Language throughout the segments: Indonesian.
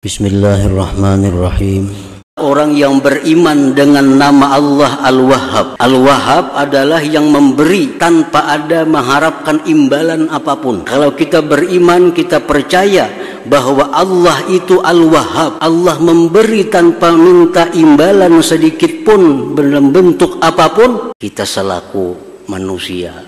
Bismillahirrahmanirrahim. Orang yang beriman dengan nama Allah Al-Wahhab. Al-Wahhab adalah yang memberi tanpa ada mengharapkan imbalan apapun. Kalau kita beriman, kita percaya bahwa Allah itu Al-Wahhab. Allah memberi tanpa minta imbalan sedikit pun dalam bentuk apapun. Kita selaku manusia,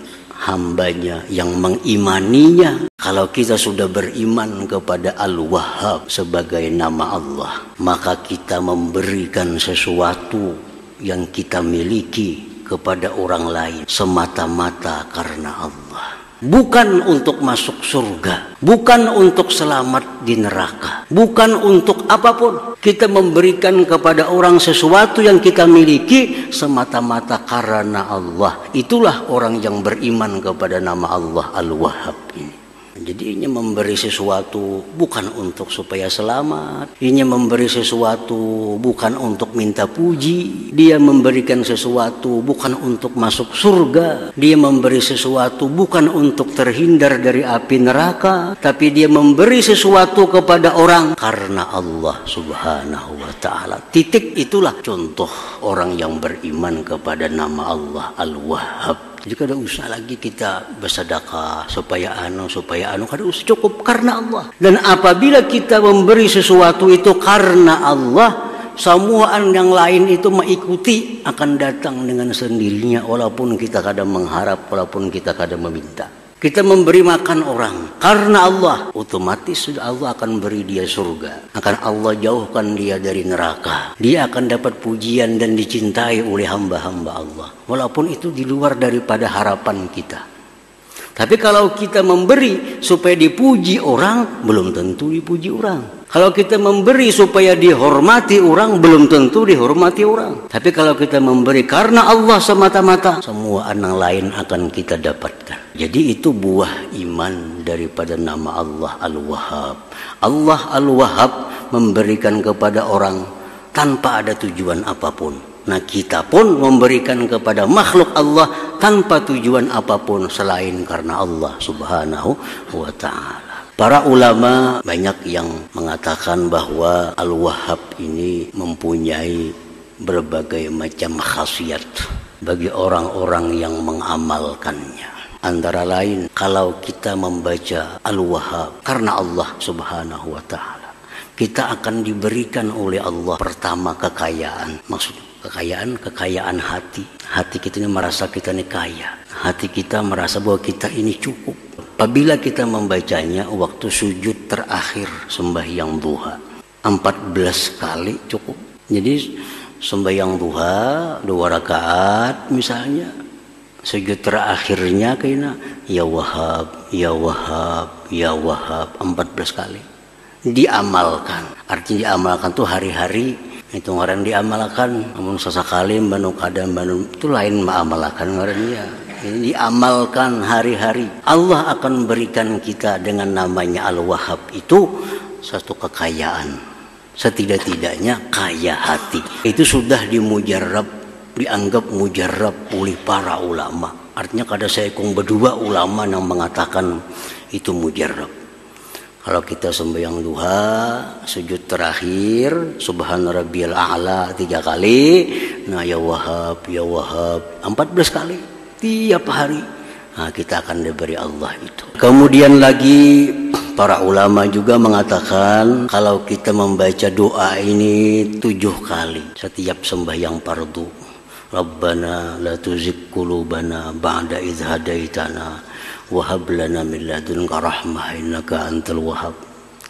hambanya yang mengimaninya, kalau kita sudah beriman kepada Al-Wahhab sebagai nama Allah, maka kita memberikan sesuatu yang kita miliki kepada orang lain semata-mata karena Allah. Bukan untuk masuk surga, bukan untuk selamat di neraka, bukan untuk apapun. Kita memberikan kepada orang sesuatu yang kita miliki semata-mata karena Allah. Itulah orang yang beriman kepada nama Allah Al-Wahhab ini. Jadi ini memberi sesuatu bukan untuk supaya selamat. Ini memberi sesuatu bukan untuk minta puji. Dia memberikan sesuatu bukan untuk masuk surga. Dia memberi sesuatu bukan untuk terhindar dari api neraka. Tapi dia memberi sesuatu kepada orang karena Allah Subhanahu wa ta'ala. Titik, itulah contoh orang yang beriman kepada nama Allah Al-Wahhab. Jadi kada usah lagi kita bersedekah supaya kada usah, cukup karena Allah. Dan apabila kita memberi sesuatu itu karena Allah, semua yang lain itu mengikuti, akan datang dengan sendirinya, walaupun kita kada mengharap, walaupun kita kada meminta. Kita memberi makan orang karena Allah, otomatis Allah akan beri dia surga, akan Allah jauhkan dia dari neraka. Dia akan dapat pujian dan dicintai oleh hamba-hamba Allah, walaupun itu di luar daripada harapan kita. Tapi kalau kita memberi supaya dipuji orang, belum tentu dipuji orang. Kalau kita memberi supaya dihormati orang, belum tentu dihormati orang. Tapi kalau kita memberi karena Allah semata-mata, semua anak lain akan kita dapatkan. Jadi itu buah iman daripada nama Allah Al-Wahhab. Allah Al-Wahhab memberikan kepada orang tanpa ada tujuan apapun. Nah, kita pun memberikan kepada makhluk Allah tanpa tujuan apapun selain karena Allah Subhanahu wa ta'ala. Para ulama banyak yang mengatakan bahwa Al-Wahhab ini mempunyai berbagai macam khasiat bagi orang-orang yang mengamalkannya. Antara lain, kalau kita membaca Al-Wahhab karena Allah Subhanahu wa ta'ala, kita akan diberikan oleh Allah pertama kekayaan. Maksudnya kekayaan hati. Hati kita ini merasa kita ini kaya. Hati kita merasa bahwa kita ini cukup. Apabila kita membacanya waktu sujud terakhir sembahyang duha, 14 kali cukup. Jadi sembahyang duha 2 rakaat misalnya, sujud terakhirnya kena ya Wahhab, ya Wahhab, ya Wahhab 14 kali. Diamalkan. Artinya diamalkan tuh hari-hari. Itu orang diamalkan, namun sesekali banu kadang banu itu lain mengamalkan orangnya. Ini diamalkan hari-hari. Allah akan berikan kita dengan namanya Al-Wahhab itu satu kekayaan. Setidak-tidaknya kaya hati. Itu sudah dianggap mujarab oleh para ulama. Artinya kada seekong berdua ulama yang mengatakan itu mujarab. Kalau kita sembahyang duha, sujud terakhir, Subhana Rabbiyal A'la 3 kali, nah ya Wahhab, ya Wahhab 14 kali tiap hari. Nah, kita akan diberi Allah itu. Kemudian lagi para ulama juga mengatakan kalau kita membaca doa ini 7 kali setiap sembahyang fardu. Rabbana la tuzigh qulubana ba'da idh hadaitana wahab lana min ladunka rahmah innaka antal wahhab.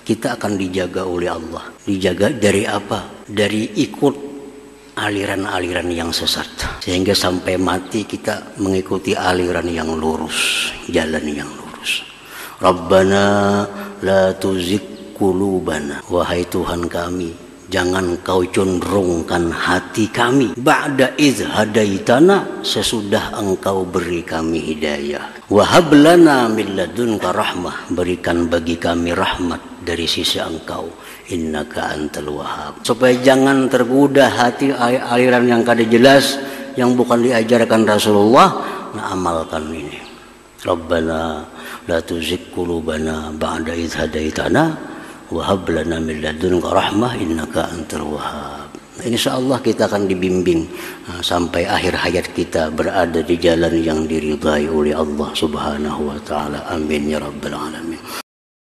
Kita akan dijaga oleh Allah. Dijaga dari apa? Dari ikut aliran-aliran yang sesat. Sehingga sampai mati kita mengikuti aliran yang lurus, jalan yang lurus. Rabbana la tuzigh qulubana. Wahai Tuhan kami, jangan kau condrongkan hati kami ba'da idh hadaitana, sesudah engkau beri kami hidayah. Wahab lana min ladunka rahmah, berikan bagi kami rahmat dari sisi engkau. Innaka antal wahhab. Supaya jangan tergoda hati aliran yang kada jelas, yang bukan diajarkan Rasulullah. Nah, amalkan ini. Rabbana la tuzigh qulubana ba'da idh hadaitana wa hab lana min ladunka rahmah innaka antal wahhab. Insyaallah kita akan dibimbing sampai akhir hayat kita berada di jalan yang diridhai oleh Allah Subhanahu wa taala. Amin ya rabbal alamin.